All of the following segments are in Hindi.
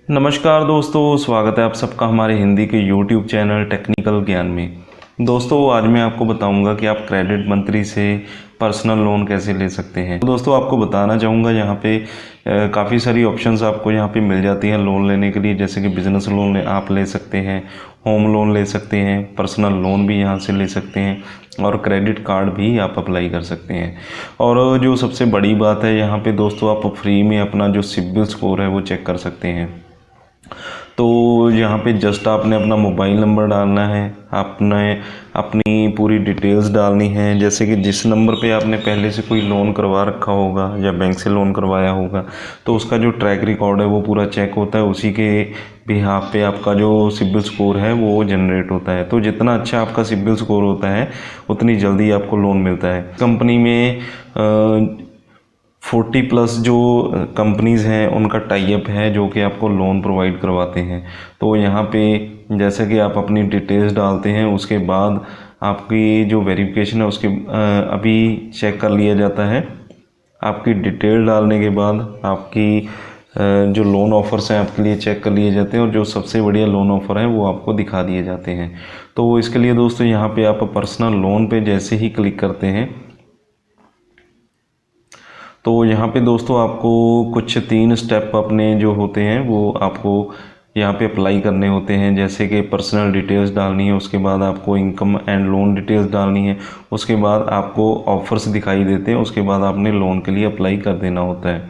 नमस्कार दोस्तों, स्वागत है आप सबका हमारे हिंदी के YouTube चैनल टेक्निकल ज्ञान में। दोस्तों आज मैं आपको बताऊंगा कि आप क्रेडिट मंत्री से पर्सनल लोन कैसे ले सकते हैं। तो दोस्तों आपको बताना चाहूँगा यहाँ पे काफ़ी सारी ऑप्शंस आपको यहाँ पे मिल जाती हैं लोन लेने के लिए, जैसे कि बिज़नेस लोन आप ले सकते हैं, होम लोन ले सकते हैं, पर्सनल लोन भी यहाँ से ले सकते हैं और क्रेडिट कार्ड भी आप अप्लाई कर सकते हैं। और जो सबसे बड़ी बात है यहाँ पे दोस्तों, आप फ्री में अपना जो सिबिल स्कोर है वो चेक कर सकते हैं। तो यहाँ पे जस्ट आपने अपना मोबाइल नंबर डालना है, आपने अपनी पूरी डिटेल्स डालनी है, जैसे कि जिस नंबर पे आपने पहले से कोई लोन करवा रखा होगा या बैंक से लोन करवाया होगा तो उसका जो ट्रैक रिकॉर्ड है वो पूरा चेक होता है। उसी के बिहाफ पे आपका जो सिबिल स्कोर है वो जनरेट होता है। तो जितना अच्छा आपका सिबिल स्कोर होता है उतनी जल्दी आपको लोन मिलता है। कंपनी में 40+ जो कंपनीज़ हैं उनका टाई अप है जो कि आपको लोन प्रोवाइड करवाते हैं। तो यहाँ पे जैसे कि आप अपनी डिटेल्स डालते हैं, उसके बाद आपकी जो वेरिफिकेशन है उसके अभी चेक कर लिया जाता है। आपकी डिटेल डालने के बाद आपकी जो लोन ऑफ़र्स हैं आपके लिए चेक कर लिए जाते हैं और जो सबसे बढ़िया लोन ऑफ़र है वो आपको दिखा दिए जाते हैं। तो इसके लिए दोस्तों यहाँ पे आप पर्सनल लोन पे जैसे ही क्लिक करते हैं तो यहाँ पे दोस्तों आपको कुछ 3 स्टेप अपने जो होते हैं वो आपको यहाँ पे अप्लाई करने होते हैं। जैसे कि पर्सनल डिटेल्स डालनी है, उसके बाद आपको इनकम एंड लोन डिटेल्स डालनी है, उसके बाद आपको ऑफ़र्स दिखाई देते हैं, उसके बाद आपने लोन के लिए अप्लाई कर देना होता है।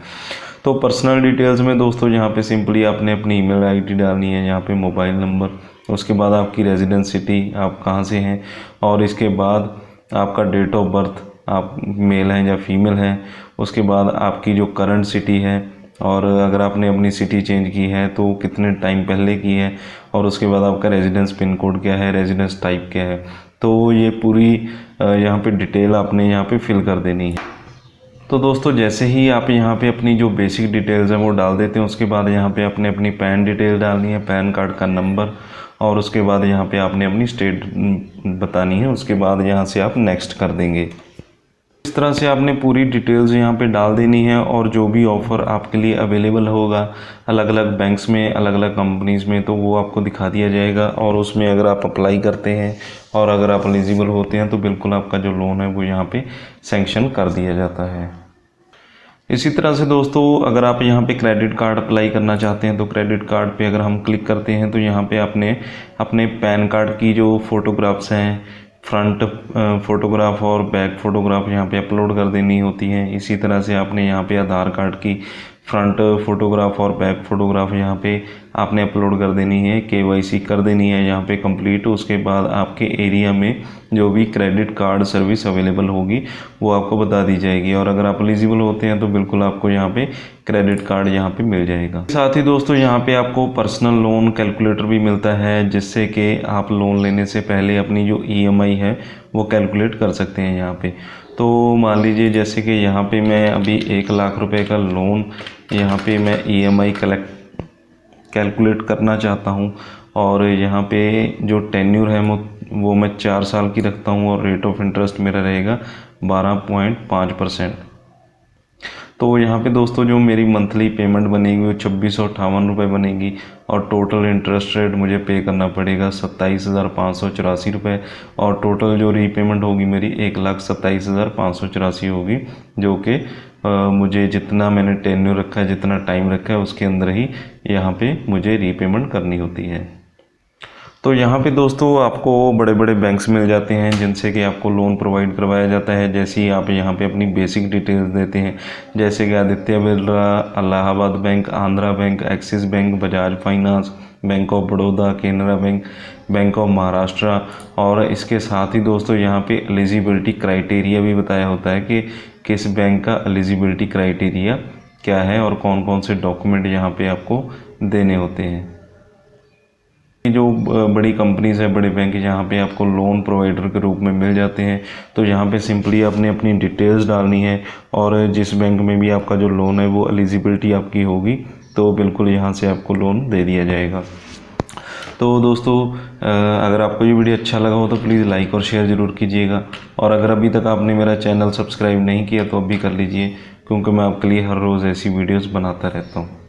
तो पर्सनल डिटेल्स में दोस्तों यहाँ पे सिंपली आपने अपनी ईमेल आईडी डालनी है, यहाँ पे मोबाइल नंबर, उसके बाद आपकी रेजिडेंस सिटी आप कहाँ से हैं, और इसके बाद आपका डेट ऑफ बर्थ, आप मेल हैं या फीमेल हैं, उसके बाद आपकी जो करंट सिटी है, और अगर आपने अपनी सिटी चेंज की है तो कितने टाइम पहले की है, और उसके बाद आपका रेजिडेंस पिन कोड क्या है, रेजिडेंस टाइप क्या है। तो ये पूरी यहाँ पे डिटेल आपने यहाँ पे फिल कर देनी है। तो दोस्तों जैसे ही आप यहाँ पे अपनी जो बेसिक डिटेल्स हैं वो डाल देते हैं, उसके बाद यहाँ पे आपने अपनी पैन डिटेल डालनी है, पैन कार्ड का नंबर, और उसके बाद यहाँ पे आपने अपनी स्टेट बतानी है। उसके बाद यहाँ से आप नेक्स्ट कर देंगे। इस तरह से आपने पूरी डिटेल्स यहाँ पे डाल देनी है और जो भी ऑफ़र आपके लिए अवेलेबल होगा अलग अलग बैंक्स में, अलग अलग कंपनीज़ में, तो वो आपको दिखा दिया जाएगा। और उसमें अगर आप अप्लाई करते हैं और अगर आप एलिजिबल होते हैं तो बिल्कुल आपका जो लोन है वो यहाँ पे सैंक्शन कर दिया जाता है। इसी तरह से दोस्तों अगर आप यहाँ पे क्रेडिट कार्ड अप्लाई करना चाहते हैं तो क्रेडिट कार्ड पे अगर हम क्लिक करते हैं तो यहाँ पे आपने अपने पैन कार्ड की जो फ़ोटोग्राफ्स हैं, फ्रंट फ़ोटोग्राफ और बैक फ़ोटोग्राफ यहाँ पे अपलोड कर देनी होती हैं। इसी तरह से आपने यहाँ पे आधार कार्ड की फ्रंट फ़ोटोग्राफ और बैक फ़ोटोग्राफ यहाँ पे आपने अपलोड कर देनी है, KYC कर देनी है यहाँ पे कंप्लीट। उसके बाद आपके एरिया में जो भी क्रेडिट कार्ड सर्विस अवेलेबल होगी वो आपको बता दी जाएगी, और अगर आप एलिजिबल होते हैं तो बिल्कुल आपको यहाँ पे क्रेडिट कार्ड यहाँ पे मिल जाएगा। साथ ही दोस्तों यहाँ पे आपको पर्सनल लोन कैलकुलेटर भी मिलता है, जिससे कि आप लोन लेने से पहले अपनी जो EMI है वो कैलकुलेट कर सकते हैं यहाँ पे। तो मान लीजिए जैसे कि यहाँ पे मैं अभी 1 लाख रुपए का लोन यहाँ पे मैं EMI कैलकुलेट करना चाहता हूँ, और यहाँ पे जो टेन्यूर है वो मैं 4 साल की रखता हूँ और रेट ऑफ इंटरेस्ट मेरा रहेगा 12.5%। तो यहाँ पे दोस्तों जो मेरी मंथली पेमेंट बनेगी वो 2658 रुपये बनेगी, और टोटल इंटरेस्ट रेट मुझे पे करना पड़ेगा 27,584 रुपये, और टोटल जो रीपेमेंट होगी मेरी 1,27,584 होगी, जो कि मुझे जितना मैंने टेन्यूर रखा है, जितना टाइम रखा है उसके अंदर ही यहाँ पे मुझे रीपेमेंट करनी होती है। तो यहाँ पे दोस्तों आपको बड़े बड़े बैंक्स मिल जाते हैं जिनसे कि आपको लोन प्रोवाइड करवाया जाता है। जैसे ही आप यहाँ पे अपनी बेसिक डिटेल्स देते हैं, जैसे कि Aditya Birla, Allahabad bank, Andhra bank, axis bank, Bajaj finance, bank of Baroda, Canara bank, bank of Maharashtra, और इसके साथ ही दोस्तों यहाँ पे एलिजिबिलिटी क्राइटेरिया भी बताया होता है कि किस बैंक का एलिजिबिलिटी क्राइटेरिया क्या है और कौन कौन से डॉक्यूमेंट यहाँ पे आपको देने होते हैं। जो बड़ी कंपनीज़ है, बड़े बैंक यहाँ पे आपको लोन प्रोवाइडर के रूप में मिल जाते हैं। तो यहाँ पे सिंपली आपने अपनी डिटेल्स डालनी है, और जिस बैंक में भी आपका जो लोन है वो एलिजिबिलिटी आपकी होगी तो बिल्कुल यहाँ से आपको लोन दे दिया जाएगा। तो दोस्तों अगर आपको ये वीडियो अच्छा लगा हो तो प्लीज़ लाइक और शेयर ज़रूर कीजिएगा, और अगर अभी तक आपने मेरा चैनल सब्सक्राइब नहीं किया तो अभी कर लीजिए, क्योंकि मैं आपके लिए हर रोज़ ऐसी वीडियोज़ बनाता रहता हूँ।